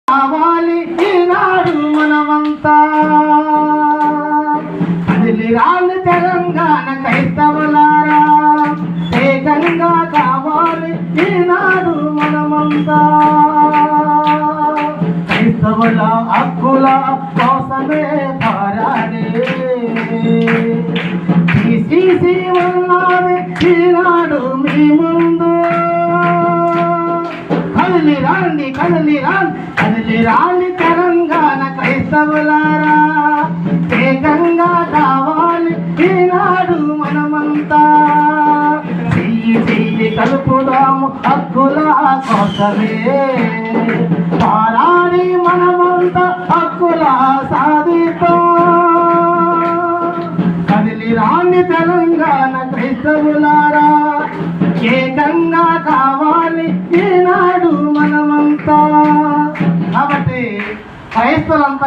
కావాలి ఈనాడు మనమంతా కదిలి రాని తెలంగాణ క్రైస్తవులారా ఏకంగా కావాలి ఈనాడు మనమంతా క్రైస్తవుల హక్కుల కోసమే పోరాడే తీసి ఉన్నది ఈనాడు మీ ముందు కదలి రాని తెలంగాణ క్రైస్తవులారా ఏకంగా కావాలి ఈనాడు మనమంతా చెయ్యి కలుపుదాము హక్కుల కోసమే పోరాడి మనమంతా హక్కుల సాధిస్తాం కదిలి రాని తెలంగాణ క్రైస్తవులారా ఏకంగా కావాలి ఈనాడు మనమంతా కాబట్టి క్రైస్తవులంతా